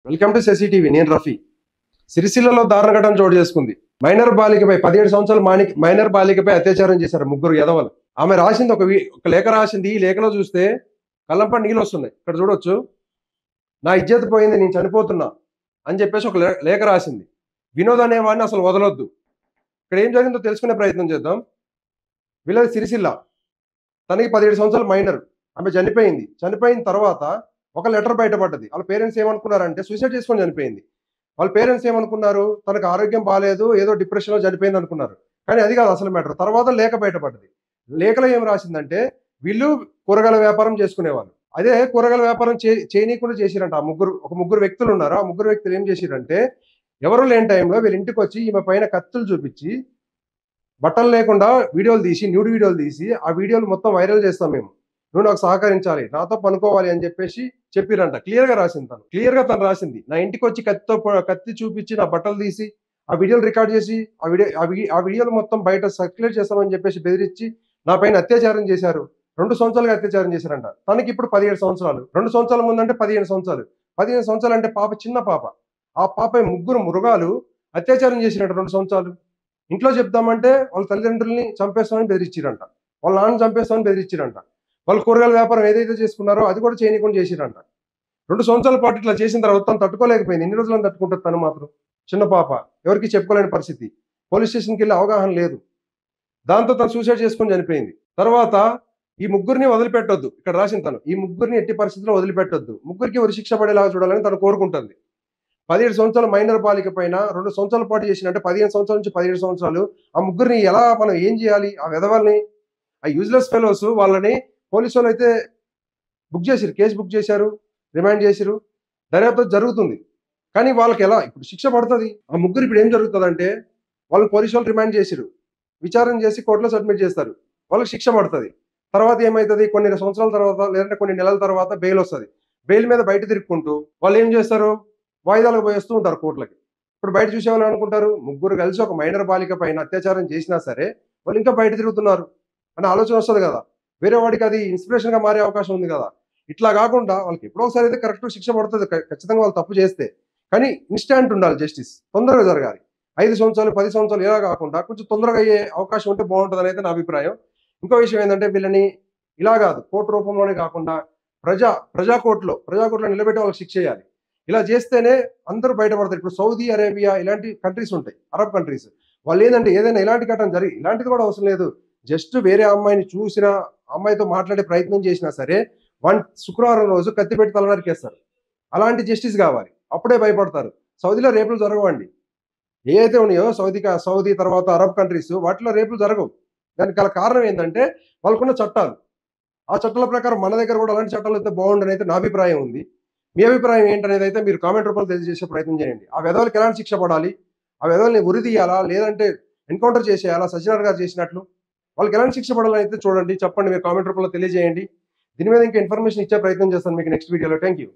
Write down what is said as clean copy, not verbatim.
Welcome to సెసిటీవీ. నేను రఫీ. సిరిసిల్లలో దారుణ ఘటన చోటు చేసుకుంది. మైనర్ బాలికపై 17 సంవత్సరాల మైనర్ బాలికపై అత్యాచారం చేశారు ముగ్గురు యదవలు. ఆమె రాసింది ఒక లేఖ రాసింది. ఈ లేఖలో చూస్తే కళ్ళంపడి నీళ్ళు వస్తున్నాయి. ఇక్కడ చూడొచ్చు. నా ఇజ్జత్ పోయింది, నేను చనిపోతున్నా అని చెప్పేసి ఒక లేఖ రాసింది. వినోద్ అనేవాడిని అసలు వదలొద్దు. ఇక్కడ ఏం జరిగిందో తెలుసుకునే ప్రయత్నం చేద్దాం. వీళ్ళది సిరిసిల్ల. తనకి 17 సంవత్సరాల మైనర్. ఆమె చనిపోయింది. చనిపోయిన తర్వాత ఒక లెటర్ బయటపడ్డది. వాళ్ళ పేరెంట్స్ ఏమనుకున్నారంటే సూసైడ్ చేసుకొని చనిపోయింది. వాళ్ళ పేరెంట్స్ ఏమనుకున్నారు, తనకు ఆరోగ్యం బాగాలేదు, ఏదో డిప్రెషన్లో చనిపోయింది అనుకున్నారు. కానీ అది కాదు అసలు మ్యాటర్. తర్వాత లేఖ బయటపడ్డది. లేఖలో ఏం రాసిందంటే వీళ్ళు కూరగాయల వ్యాపారం చేసుకునేవాళ్ళు. అదే కూరగాయల వ్యాపారం చేయనీయకుండా చేసిరంట. ఒక ముగ్గురు వ్యక్తులు ఉన్నారు. ఆ ముగ్గురు వ్యక్తులు ఏం చేసిరంటే ఎవరు లేని టైంలో వీళ్ళ ఇంటికి వచ్చి ఈమె పైన కత్తులు చూపించి బట్టలు లేకుండా వీడియోలు తీసి, న్యూడ్ వీడియోలు తీసి, ఆ వీడియోలు మొత్తం వైరల్ చేస్తాం మేము, నువ్వు నాకు సహకరించాలి, నాతో పనుకోవాలి అని చెప్పేసి చెప్పిరంట. క్లియర్గా రాసింది. తను రాసింది, నా ఇంటికి వచ్చి కత్తి చూపించి నా బట్టలు తీసి ఆ వీడియోలు రికార్డ్ చేసి ఆ వీడియోలు మొత్తం బయట సర్క్యులేట్ చేస్తామని చెప్పేసి బెదిరించి నా పైన అత్యాచారం చేశారు. 2 సంవత్సరాలుగా అత్యాచారం చేశారంట. తనకి ఇప్పుడు 17 సంవత్సరాలు. 2 సంవత్సరాల ముందంటే 15 సంవత్సరాలు. 15 సంవత్సరాలు అంటే పాప చిన్న పాప. ఆ పాప ముగ్గురు మృగాలు అత్యాచారం చేసినట్టు 2 సంవత్సరాలు. ఇంట్లో చెప్దామంటే వాళ్ళ తల్లిదండ్రుల్ని చంపేస్తామని బెదిరించారంట. వాళ్ళ నాన్న చంపేస్తామని బెదిరించారంట. వాళ్ళు కూరగాయల వ్యాపారం ఏదైతే చేసుకున్నారో అది కూడా చేయనీయకుండా చేసిరంట. 2 సంవత్సరాల పాటు ఇట్లా చేసిన తర్వాత తను తట్టుకోలేకపోయింది. ఎన్ని రోజులను తట్టుకుంటుంది తను మాత్రం? చిన్న పాప, ఎవరికి చెప్పుకోలేని పరిస్థితి. పోలీస్ స్టేషన్కి వెళ్ళి అవగాహన లేదు. దాంతో తను సూసైడ్ చేసుకొని చనిపోయింది. తర్వాత ఈ ముగ్గురిని వదిలిపెట్టొద్దు. ఇక్కడ రాసింది తను, ఈ ముగ్గురిని ఎట్టి పరిస్థితుల్లో వదిలిపెట్టొద్దు, ముగ్గురికి ఉరి శిక్ష పడేలాగా చూడాలని తను కోరుకుంటుంది. 17 సంవత్సరాల మైనర్ బాలిక పైన 2 సంవత్సరాల పాటు చేసినట్టే 15 సంవత్సరాల నుంచి 17 సంవత్సరాలు ఆ ముగ్గురిని ఎలా మనం ఏం చేయాలి? ఆ విధవల్ని, ఆ యూజ్లెస్ ఫెలోస్ వాళ్ళని పోలీసు వాళ్ళు అయితే బుక్ చేశారు, కేసు బుక్ చేశారు, రిమాండ్ చేశారు, దర్యాప్తు జరుగుతుంది. కానీ వాళ్ళకి ఎలా ఇప్పుడు శిక్ష పడుతుంది? ఆ ముగ్గురు ఇప్పుడు ఏం జరుగుతుందంటే వాళ్ళని పోలీసు వాళ్ళు రిమాండ్ చేశారు, విచారణ చేసి కోర్టులో సబ్మిట్ చేస్తారు, వాళ్ళకి శిక్ష పడుతుంది. తర్వాత ఏమవుతుంది? కొన్ని సంవత్సరాల తర్వాత లేదంటే కొన్ని నెలల తర్వాత బెయిల్ వస్తుంది. బెయిల్ మీద బయట తిరుక్కుంటూ వాళ్ళు ఏం చేస్తారు? వాయిదాలకు పోయేస్తూ ఉంటారు కోర్టులకి. ఇప్పుడు బయట చూసేవాళ్ళు అనుకుంటారు ముగ్గురు కలిసి ఒక మైనర్ బాలిక పైన అత్యాచారం చేసినా సరే వాళ్ళు ఇంకా బయట తిరుగుతున్నారు అనే ఆలోచన వస్తుంది కదా. వేరే వాడికి అది ఇన్స్పిరేషన్గా మారే అవకాశం ఉంది కదా. ఇట్లా కాకుండా వాళ్ళకి ఎప్పుడో ఒకసారి అయితే కరెక్ట్ శిక్ష పడుతుంది ఖచ్చితంగా వాళ్ళు తప్పు చేస్తే. కానీ ఇన్స్టాంట్ ఉండాలి జస్టిస్, తొందరగా జరగాలి. 5 సంవత్సరాలు 10 సంవత్సరాలు ఇలా కాకుండా కొంచెం తొందరగా అయ్యే అవకాశం ఉంటే బాగుంటుంది అయితే నా అభిప్రాయం. ఇంకో విషయం ఏంటంటే వీళ్ళని ఇలా కాదు, కోర్టు రూపంలోనే కాకుండా ప్రజా కోర్టులో నిలబెట్టి వాళ్ళకి శిక్ష చేయాలి. ఇలా చేస్తేనే అందరూ బయటపడతారు. ఇప్పుడు సౌదీ అరేబియా ఇలాంటి కంట్రీస్ ఉంటాయి, అరబ్ కంట్రీస్. వాళ్ళు ఏంటంటే ఏదైనా ఇలాంటి ఘటన జరిగి ఇలాంటిది కూడా అవసరం లేదు, జస్ట్ వేరే అమ్మాయిని చూసిన అమ్మాయితో మాట్లాడే ప్రయత్నం చేసినా సరే శుక్రవారం రోజు కత్తి పెట్టి తల నరికేస్తారు. అలాంటి జస్టిస్ కావాలి, అప్పుడే భయపడతారు. సౌదీలో రేపులు జరగవండి. ఏ అయితే ఉన్నాయో సౌదీ తర్వాత అరబ్ కంట్రీస్ వాటిలో రేపులు జరగవు. దానికి గల కారణం ఏంటంటే వాళ్ళకున్న చట్టాలు. ఆ చట్టాల ప్రకారం మన దగ్గర కూడా అలాంటి చట్టాలు అయితే బాగుండని అయితే నా అభిప్రాయం ఉంది. మీ అభిప్రాయం ఏంటనేది అయితే మీరు కామెంట్ రూపంలో తెలియజేసే ప్రయత్నం చేయండి. ఆ విధవలకి ఎలాంటి శిక్ష పడాలి? ఆ విధవల్ని ఉరి తీయాలా లేదంటే ఎన్కౌంటర్ చేసేయాలా సజ్జనార్ గారు చేసినట్లు? వాళ్ళకి ఎలాంటి శిక్ష పడాలని అయితే చూడండి, చెప్పండి, మీరు కామెంట్ రూపంలో తెలియజేయండి. దీని మీద ఇంకా ఇన్ఫర్మేషన్ ఇచ్చే ప్రయత్నం చేస్తాను మీకు నెక్స్ట్ వీడియోలో. Thank you.